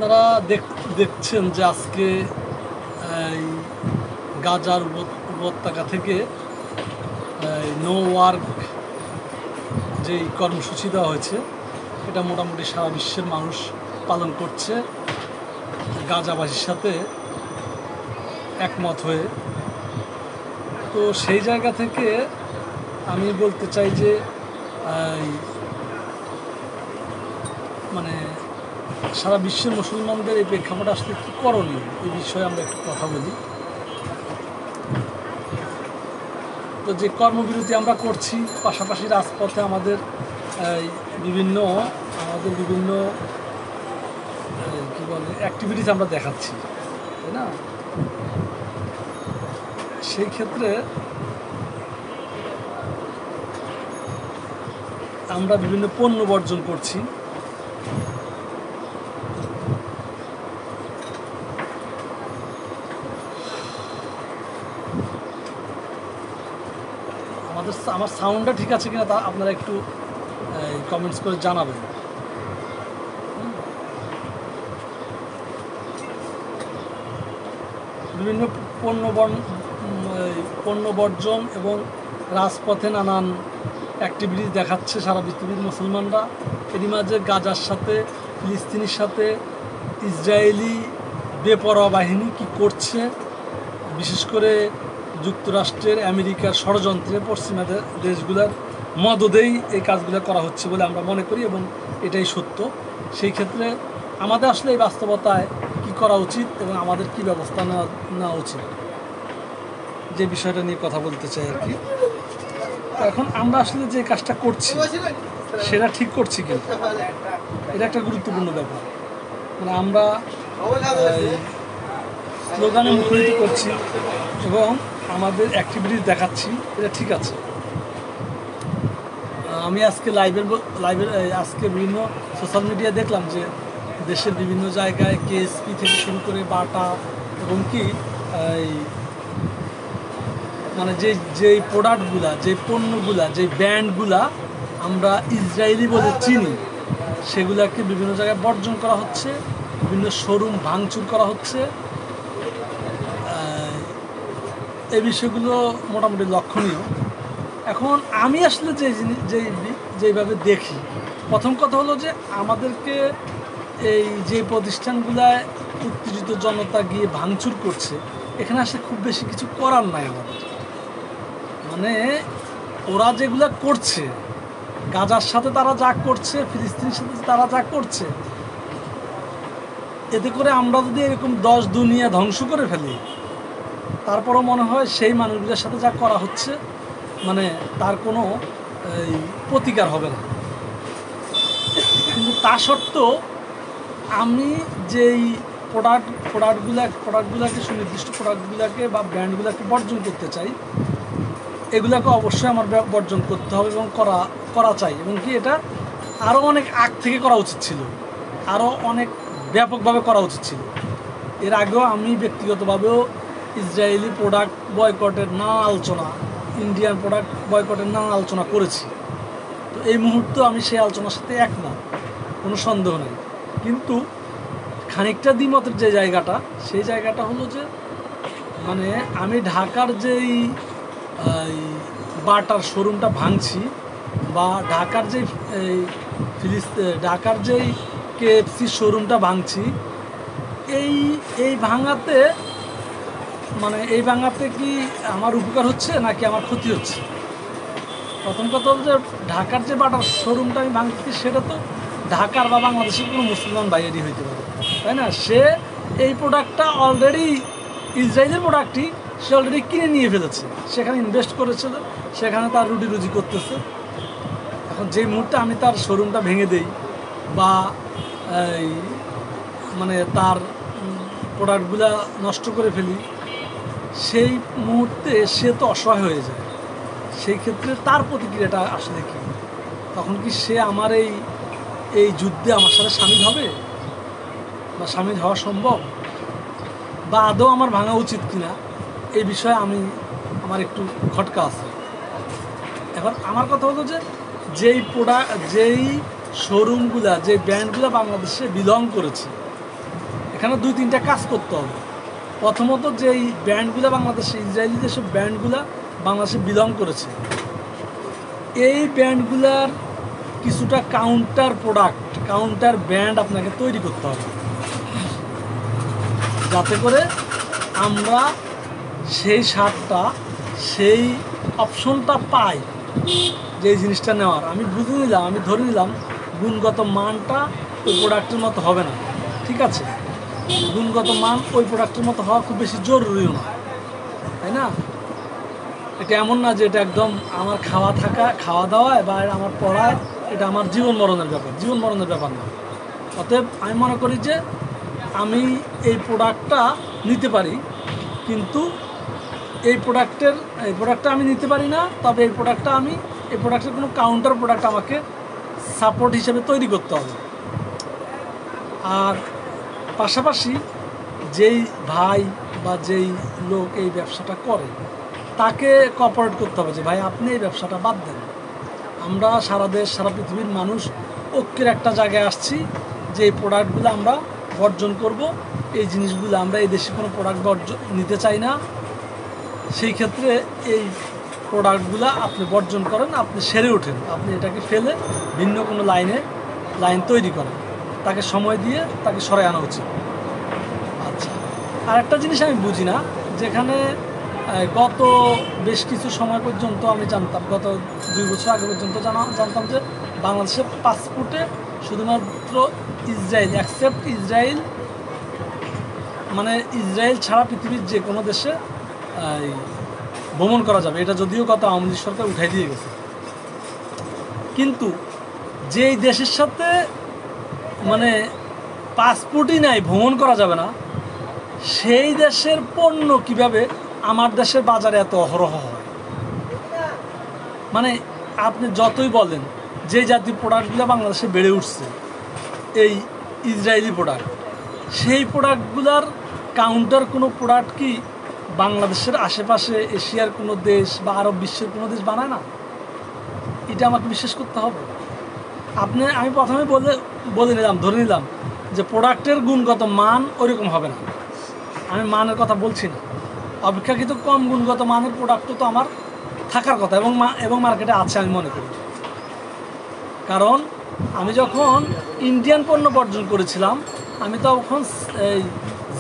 আপনারা দেখছেন যে আজকে এই গাজার উপত্যকা থেকে নো ওয়ার্ক যেই কর্মসূচি দেওয়া হয়েছে এটা মোটামুটি সারা বিশ্বের মানুষ পালন করছে গাজাবাসীর সাথে একমত হয়ে। তো সেই জায়গা থেকে আমি বলতে চাই যে মানে সারা বিশ্বের মুসলমানদের এই প্রেক্ষাপট আসলে কী করণীয় এই বিষয়ে আমরা একটু কথা বলি। তো যে কর্মবিরতি আমরা করছি, পাশাপাশি রাজপথে আমাদের বিভিন্ন কী বলে অ্যাক্টিভিটিস আমরা দেখাচ্ছি, তাই না? সেই ক্ষেত্রে আমরা বিভিন্ন পণ্য বর্জন করছি। আমার সাউন্ডটা ঠিক আছে কিনা তা আপনারা একটু কমেন্টস করে জানাবেন। বিভিন্ন পণ্য বর্জন এবং রাজপথে নানান অ্যাক্টিভিটিস দেখাচ্ছে সারা পৃথিবীর মুসলমানরা। এরই মাঝে গাজার সাথে ফিলিস্তিনির সাথে ইসরায়েলি বেপরোয়া বাহিনী কি করছে, বিশেষ করে যুক্তরাষ্ট্রের আমেরিকার ষড়যন্ত্রে পশ্চিমা দেশগুলোর মদদেই এই কাজগুলো করা হচ্ছে বলে আমরা মনে করি এবং এটাই সত্য। সেই ক্ষেত্রে আমাদের আসলে এই বাস্তবতায় কি করা উচিত এবং আমাদের কি ব্যবস্থা নেওয়া উচিত, যে বিষয়টা নিয়ে কথা বলতে চাই আর কি। এখন আমরা আসলে যে কাজটা করছি সেটা ঠিক করছি কিন্তু এটা একটা গুরুত্বপূর্ণ ব্যাপার। মানে আমরা স্লোগানে মুখরিত করছি এবং আমাদের অ্যাক্টিভিটিস দেখাচ্ছি, এটা ঠিক আছে। আমি আজকে আজকে বিভিন্ন সোশ্যাল মিডিয়া দেখলাম যে দেশের বিভিন্ন জায়গায় কেএসপি থেকে শুরু করে বাটা এবং কি মানে যেই প্রোডাক্টগুলা, যে পণ্যগুলা, যে ব্র্যান্ডগুলা আমরা ইসরায়েলি বলে চিনি সেগুলাকে বিভিন্ন জায়গায় বর্জন করা হচ্ছে, বিভিন্ন শোরুম ভাঙচুর করা হচ্ছে। এই বিষয়গুলো মোটামুটি লক্ষণীয়। এখন আমি আসলে যেইভাবে দেখি, প্রথম কথা হলো যে আমাদেরকে এই যে প্রতিষ্ঠানগুলায় উত্তেজিত জনতা গিয়ে ভাঙচুর করছে, এখানে আসলে খুব বেশি কিছু করার নাই আমাদের। মানে ওরা যেগুলো করছে, গাজার সাথে তারা যা করছে, ফিলিস্তিনের সাথে তারা যা করছে, এতে করে আমরা যদি এরকম 10 দুনিয়া ধ্বংস করে ফেলি, তারপরও মনে হয় সেই মানুষগুলোর সাথে যা করা হচ্ছে মানে তার কোনো প্রতিকার হবে না। কিন্তু তা সত্ত্বেও আমি যেই প্রোডাক্টগুলোকে সুনির্দিষ্ট প্রোডাক্টগুলোকে বা ব্র্যান্ডগুলোকে বর্জন করতে চাই, এগুলোকে অবশ্যই আমার বর্জন করতে হবে এবং করা চাই। এবং কি এটা আরও অনেক আগ থেকে করা উচিত ছিল, আরও অনেক ব্যাপকভাবে করা উচিত ছিল। এর আগেও আমি ব্যক্তিগতভাবেও ইসরায়েলি প্রোডাক্ট বয়কটের নানা আলোচনা, ইন্ডিয়ান প্রোডাক্ট বয়কটের নানা আলোচনা করেছি। তো এই মুহূর্তে আমি সেই আলোচনার সাথে একমত, কোনো সন্দেহ নেই। কিন্তু খানিকটা দ্বিমতের যে জায়গাটা, সেই জায়গাটা হলো যে মানে আমি ঢাকার যেই বাটার শোরুমটা ভাঙছি বা ঢাকার যেই কেএফসি শোরুমটা ভাঙছি, এই ভাঙাতে কি আমার উপকার হচ্ছে নাকি আমার ক্ষতি হচ্ছে? প্রথম কথা হলো যে ঢাকার যে বাটার শোরুমটা আমি ভাঙছি, সেটা তো ঢাকার বা বাংলাদেশের কোনো মুসলমান বাইরেই হইতে পারে, তাই না? সে এই প্রোডাক্টটা অলরেডি, ইসরায়েলের প্রোডাক্টই সে অলরেডি কিনে নিয়ে ফেলেছে, সেখানে ইনভেস্ট করেছে, সেখানে তার রুজি করতেছে। এখন যেই মুহূর্তে আমি তার শোরুমটা ভেঙে দেই বা মানে তার প্রোডাক্টগুলা নষ্ট করে ফেলি, সেই মুহূর্তে সে তো অসহায় হয়ে যায়। সেই ক্ষেত্রে তার প্রতিক্রিয়াটা আসলে কি? তখন কি সে আমার এই যুদ্ধে আমার সাথে সামিল হবে বা সামিল হওয়া সম্ভব, বা আদৌ আমার ভাঙা উচিত কিনা, এই বিষয়ে আমার একটু খটকা আছে। এখন আমার কথা হলো যে যেই শোরুমগুলা, যেই ব্র্যান্ডগুলো বাংলাদেশে বিলং করেছে এখানে 2-3টা কাজ করতে হবে। প্রথমত যেই ব্র্যান্ডগুলো বাংলাদেশে, ইসরায়েলি যেসব ব্র্যান্ডগুলো বাংলাদেশে বিলং করেছে, এই ব্র্যান্ডগুলার কিছুটা কাউন্টার প্রোডাক্ট, কাউন্টার ব্র্যান্ড আপনাকে তৈরি করতে হবে, যাতে করে আমরা সেই শার্টটা, সেই অপশনটা পাই যে এই জিনিসটা নেওয়ার। আমি বুঝে নিলাম, আমি ধরে নিলাম গুণগত মানটা ওই প্রোডাক্টের মতো হবে না, ঠিক আছে? গুণগত মান ওই প্রোডাক্টের মতো হওয়া খুব বেশি জরুরিও না, তাই না? এটা এমন না যে এটা একদম আমার খাওয়া দাওয়ায় বা আমার পড়ায়, এটা আমার জীবন মরণের ব্যাপার না। অতএব আমি মনে করি যে আমি এই প্রোডাক্টটা নিতে পারি, কিন্তু এই প্রোডাক্টটা আমি নিতে পারি না, তবে এই প্রোডাক্টের কোনো কাউন্টার প্রোডাক্ট আমাকে সাপোর্ট হিসেবে তৈরি করতে হবে। আর পাশাপাশি যেই ভাই বা যেই লোক এই ব্যবসাটা করে তাকে কোঅপারেট করতে হবে যে ভাই আপনি এই ব্যবসাটা বাদ দেন, আমরা সারা পৃথিবীর মানুষ ঐক্যের একটা জায়গায় আসছি যে এই প্রোডাক্টগুলো আমরা বর্জন করব, এই জিনিসগুলো আমরা এই দেশে কোনো প্রোডাক্ট নিতে চাই না। সেই ক্ষেত্রে এই প্রোডাক্টগুলো আপনি বর্জন করেন, আপনি সেরে ওঠেন, আপনি এটাকে ফেলে ভিন্ন কোনো লাইন তৈরি করেন, তাকে সময় দিয়ে তাকে সরাই আনা উচিত। আচ্ছা, আর একটা জিনিস আমি বুঝি না, যেখানে গত বেশ কিছু সময় পর্যন্ত আমি জানতাম, গত 2 বছর আগে পর্যন্ত জানতাম যে বাংলাদেশের পাসপোর্টে শুধুমাত্র ইসরায়েল, অ্যাকসেপ্ট ইসরায়েল, মানে ইসরায়েল ছাড়া পৃথিবীর যে কোনো দেশে ভ্রমণ করা যাবে। এটা যদিও গত আওয়ামী লীগ সরকার উঠাই দিয়ে গেছে, কিন্তু যেই দেশের সাথে মানে পাসপোর্টই নাই, ভ্রমণ করা যাবে না, সেই দেশের পণ্য কিভাবে আমার দেশের বাজারে এত অহরহ হয়? মানে আপনি যতই বলেন যে জাতীয় প্রোডাক্টগুলো বাংলাদেশে বেড়ে উঠছে, এই ইসরায়েলি প্রোডাক্ট, সেই প্রোডাক্টগুলোর কাউন্টার কোনো প্রোডাক্ট কি বাংলাদেশের আশেপাশে এশিয়ার কোনো দেশ বা আরব বিশ্বের কোনো দেশ বানায় না? এটা আমাকে বিশ্বাস করতে হবে। আমি প্রথমে ধরে নিলাম যে প্রোডাক্টের গুণগত মান ওইরকম হবে না। আমি মানের কথা বলছি না, অপেক্ষাকৃত কম গুণগত মানের প্রোডাক্টও তো আমার থাকার কথা, এবং মার্কেটে আছে আমি মনে করি। কারণ আমি যখন ইন্ডিয়ান পণ্য বর্জন করেছিলাম, আমি তখন এই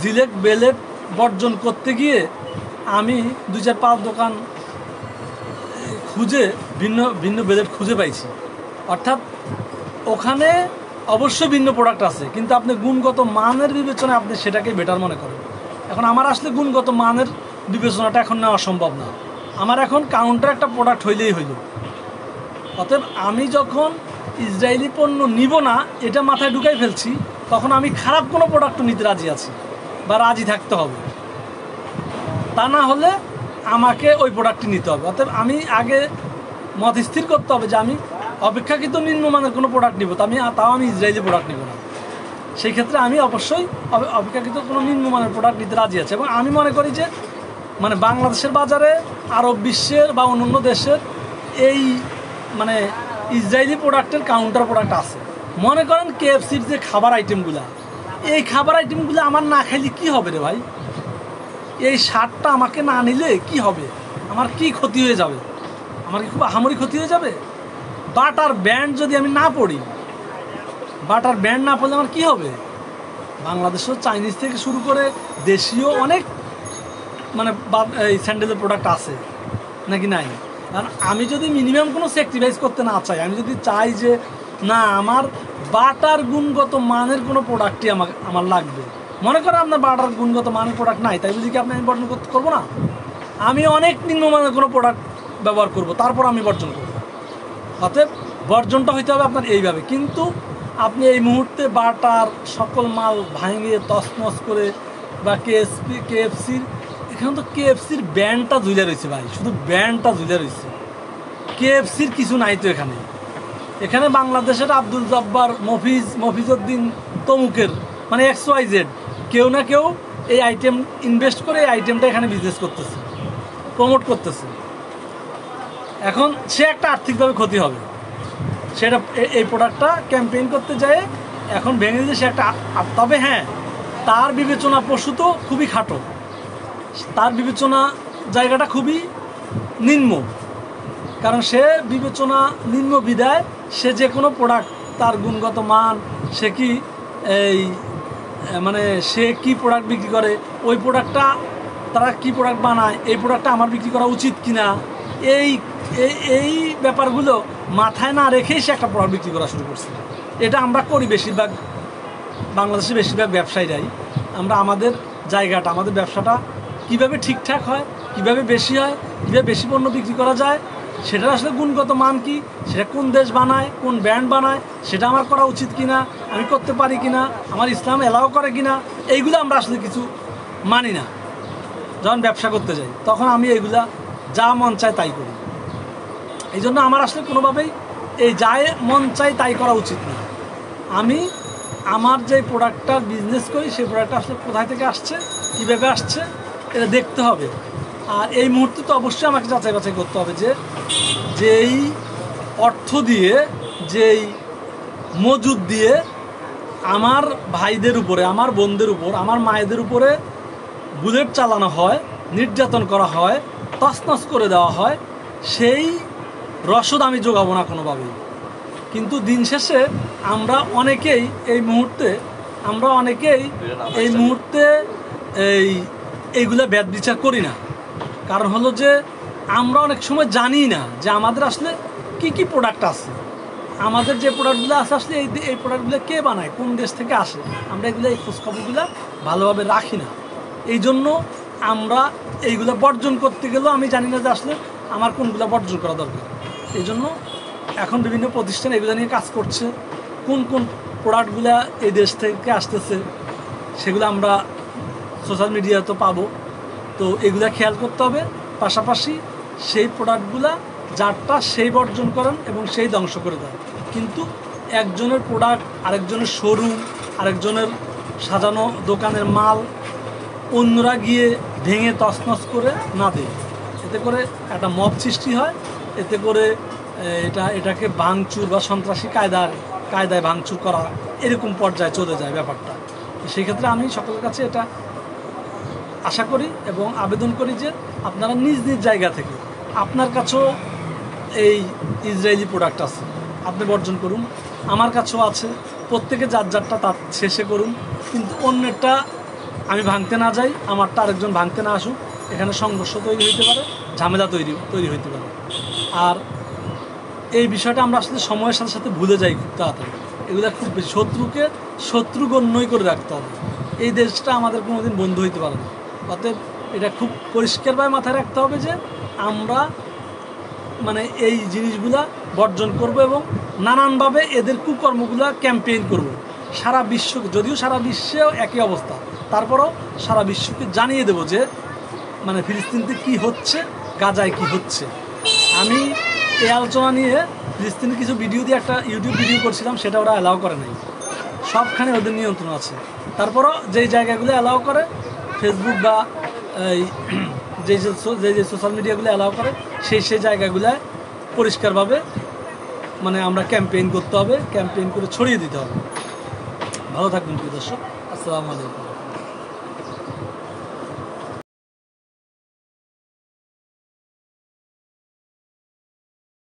জিলেট বেলেট বর্জন করতে গিয়ে আমি 2-4-5 দোকান খুঁজে ভিন্ন বেলেট খুঁজে পাইছি। অর্থাৎ ওখানে অবশ্যই ভিন্ন প্রোডাক্ট আছে, কিন্তু আপনি গুণগত মানের বিবেচনায় আপনি সেটাকে বেটার মনে করেন। এখন আমার আসলে গুণগত মানের বিবেচনাটা এখন নেওয়া সম্ভব না, আমার এখন কাউন্টার একটা প্রোডাক্ট হইলেই হইল। অতএব আমি যখন ইসরায়েলি পণ্য নিব না এটা মাথায় ঢুকাই ফেলছি, তখন আমি খারাপ কোনো প্রোডাক্ট নিতে রাজি আছি বা রাজি থাকতে হবে, তা না হলে আমাকে ওই প্রোডাক্টটি নিতে হবে। অতএব আমি আগে মত স্থির করতে হবে যে আমি অপেক্ষাকৃত নিম্নমানের কোনো প্রোডাক্ট নিব, তাও আমি ইসরায়েলি প্রোডাক্ট নিব না। সেই ক্ষেত্রে আমি অবশ্যই অপেক্ষাকৃত কোনো নিম্নমানের প্রোডাক্ট নিতে রাজি আছি। এবং আমি মনে করি যে মানে বাংলাদেশের বাজারে আরব বিশ্বের বা অন্যান্য দেশের এই মানে ইসরায়েলি প্রোডাক্টের কাউন্টার প্রোডাক্ট আছে। মনে করেন KFCর যে খাবার আইটেমগুলো, এই খাবার আইটেমগুলো আমার না খাইলে কী হবে রে ভাই? এই শার্টটা আমাকে না নিলে কি হবে? আমার কি ক্ষতি হয়ে যাবে? আমার কি খুব আহামরি ক্ষতি হয়ে যাবে? বাটার ব্যান্ড যদি আমি না পড়ি, বাটার ব্যান্ড না পড়লে আমার কী হবে? বাংলাদেশেও চাইনিজ থেকে শুরু করে দেশীয় অনেক মানে এই স্যান্ডেলের প্রোডাক্ট আছে নাকি নাই? কারণ আমি যদি মিনিমাম কোনো স্যাক্রিফাইস করতে না চাই, আমি যদি চাই যে না আমার বাটার গুণগত মানের কোনো প্রোডাক্টই আমার লাগবে, মনে করেন আপনার বাটার গুণগত মানের প্রোডাক্ট নাই, তাই বুঝি কি আপনি আমি বর্জন করবো না? আমি অনেক নিম্নমানের কোনো প্রোডাক্ট ব্যবহার করব, তারপর আমি বর্জন করব। অতএব বর্জনটা হইতে হবে আপনার এইভাবে। কিন্তু আপনি এই মুহূর্তে বাটার সকল মাল ভাঙিয়ে তছনছ করে বা KFCর এখানে তো KFCর ব্যান্ডটা ঝুলে রয়েছে ভাই, শুধু ব্যান্ডটা ঝুলে রয়েছে, KFCর কিছু নাই তো এখানে বাংলাদেশের আব্দুল জব্বার, মফিজউদ্দিন তমুকের মানে XYZ কেউ না কেউ এই আইটেম ইনভেস্ট করে এই আইটেমটা এখানে বিজনেস করতেছে, প্রমোট করতেছে। এখন সে একটা আর্থিকভাবে ক্ষতি হবে, সেটা এই প্রোডাক্টটা ক্যাম্পেইন করতে যায় এখন ভেঙে দিলে সে একটা। তবে হ্যাঁ, তার বিবেচনা প্রসূত খুবই খাটো, তার বিবেচনা জায়গাটা খুবই নিম্ন, কারণ সে বিবেচনা নিম্ন বিদায় সে যে কোনো প্রোডাক্ট তার গুণগত মান, সে কি এই মানে সে কি প্রোডাক্ট বিক্রি করে, ওই প্রোডাক্টটা তারা কি প্রোডাক্ট বানায়, এই প্রোডাক্টটা আমার বিক্রি করা উচিত কিনা, এই এই ব্যাপারগুলো মাথায় না রেখেই সে একটা প্রোডাক্ট বিক্রি করা শুরু করছে। এটা আমরা করি বেশিরভাগ বাংলাদেশের বেশিরভাগ ব্যবসায়ীরাই। আমরা আমাদের জায়গাটা, আমাদের ব্যবসাটা কিভাবে ঠিকঠাক হয়, কিভাবে বেশি হয়, কীভাবে বেশি পণ্য বিক্রি করা যায়, সেটার আসলে গুণগত মান কি, সেটা কোন দেশ বানায়, কোন ব্র্যান্ড বানায়, সেটা আমার করা উচিত কিনা, আমি করতে পারি কিনা, আমার ইসলাম এলাও করে কিনা, এইগুলো আমরা আসলে কিছু মানি না। যখন ব্যবসা করতে যাই তখন আমি এইগুলা যা মন চায় তাই করি। এই জন্য আমার আসলে কোনোভাবেই এই যা মন চাই তাই করা উচিত না। আমি আমার যে প্রোডাক্টটার বিজনেস করি সেই প্রোডাক্টটা আসলে কোথায় থেকে আসছে, কীভাবে আসছে, এটা দেখতে হবে। আর এই মুহূর্তে তো অবশ্যই আমাকে যাচাই বাছাই করতে হবে যে যেই অর্থ দিয়ে, যেই মজুদ দিয়ে আমার ভাইদের উপরে, আমার বোনদের উপর, আমার মায়েদের উপরে বুলেট চালানো হয়, নির্যাতন করা হয়, তছনছ করে দেওয়া হয়, সেই রসদ আমি যোগাবো না কোনোভাবেই। কিন্তু দিন শেষে আমরা অনেকেই এই মুহূর্তে এইগুলো ব্যাদ বিচার করি না। কারণ হলো যে আমরা অনেক সময় জানি না যে আমাদের আসলে কি প্রোডাক্ট আছে, আমাদের যে প্রোডাক্টগুলো আছে আসলে এই প্রোডাক্টগুলো কে বানায়, কোন দেশ থেকে আসে, আমরা এগুলো এই খোঁজখবরগুলো ভালোভাবে রাখি না। এই জন্য আমরা এইগুলো বর্জন করতে গেলেও আমি জানি না যে আসলে আমার কোনগুলো বর্জন করা দরকার। এই জন্য এখন বিভিন্ন প্রতিষ্ঠান এগুলো নিয়ে কাজ করছে, কোন প্রোডাক্টগুলো এই দেশ থেকে আসতেছে সেগুলো আমরা সোশ্যাল মিডিয়ায় তো পাবো। তো এগুলা খেয়াল করতে হবে। পাশাপাশি সেই প্রোডাক্টগুলা যারটা সেই বর্জন করেন এবং সেই ধ্বংস করে দেন। কিন্তু একজনের প্রোডাক্ট আরেকজনের শোরুম, আরেকজনের সাজানো দোকানের মাল অন্যরা গিয়ে ভেঙে তছনছ করে না দেয়, এতে করে একটা মব সৃষ্টি হয়, এতে করে এটাকে ভাঙচুর বা সন্ত্রাসী কায়দায় ভাঙচুর করা এরকম পর্যায়ে চলে যায় ব্যাপারটা। সেই ক্ষেত্রে আমি সকলের কাছে এটা আশা করি এবং আবেদন করি যে আপনারা নিজ নিজ জায়গা থেকে, আপনার কাছেও এই ইসরায়েলি প্রোডাক্ট আছে, আপনি বর্জন করুন, আমার কাছেও আছে, প্রত্যেকে যার যারটা তার শেষে করুন, কিন্তু অন্যেরটা আমি ভাঙতে না যাই, আমারটা আরেকজন ভাঙতে না আসুক। এখানে সংঘর্ষ তৈরি হইতে পারে, ঝামেলা তৈরি হইতে পারে। আর এই বিষয়টা আমরা আসলে সময়ের সাথে সাথে ভুলে যাই খুব তাড়াতাড়ি। এগুলো খুব বেশি শত্রু গণ্যই করে রাখতে হবে। এই দেশটা আমাদের কোনোদিন বন্ধু হইতে পারে না। অতএব এটা খুব পরিষ্কারভাবে মাথায় রাখতে হবে যে আমরা মানে এই জিনিসগুলা বর্জন করব এবং নানানভাবে এদের কুকর্মগুলা ক্যাম্পেইন করব সারা বিশ্বকে। যদিও সারা বিশ্বেও একই অবস্থা, তারপরও সারা বিশ্বকে জানিয়ে দেব যে মানে ফিলিস্তিনিতে কি হচ্ছে, গাজায় কি হচ্ছে। আমি এই আলোচনা নিয়ে ফিলিস্তিনের কিছু ভিডিও দিয়ে একটা ইউটিউব ভিডিও করছিলাম, সেটা ওরা অ্যালাউ করে নাই। সবখানে ওদের নিয়ন্ত্রণ আছে। তারপরও যেই জায়গাগুলো অ্যালাউ করে, ফেসবুক বা এই যে সোশ্যাল মিডিয়াগুলো অ্যালাউ করে, সেই জায়গাগুলোয় পরিষ্কারভাবে মানে আমরা ক্যাম্পেইন করতে হবে, ক্যাম্পেইন করে ছড়িয়ে দিতে হবে। ভালো থাকবেন প্রিয় দর্শক, আসসালামু আলাইকুম।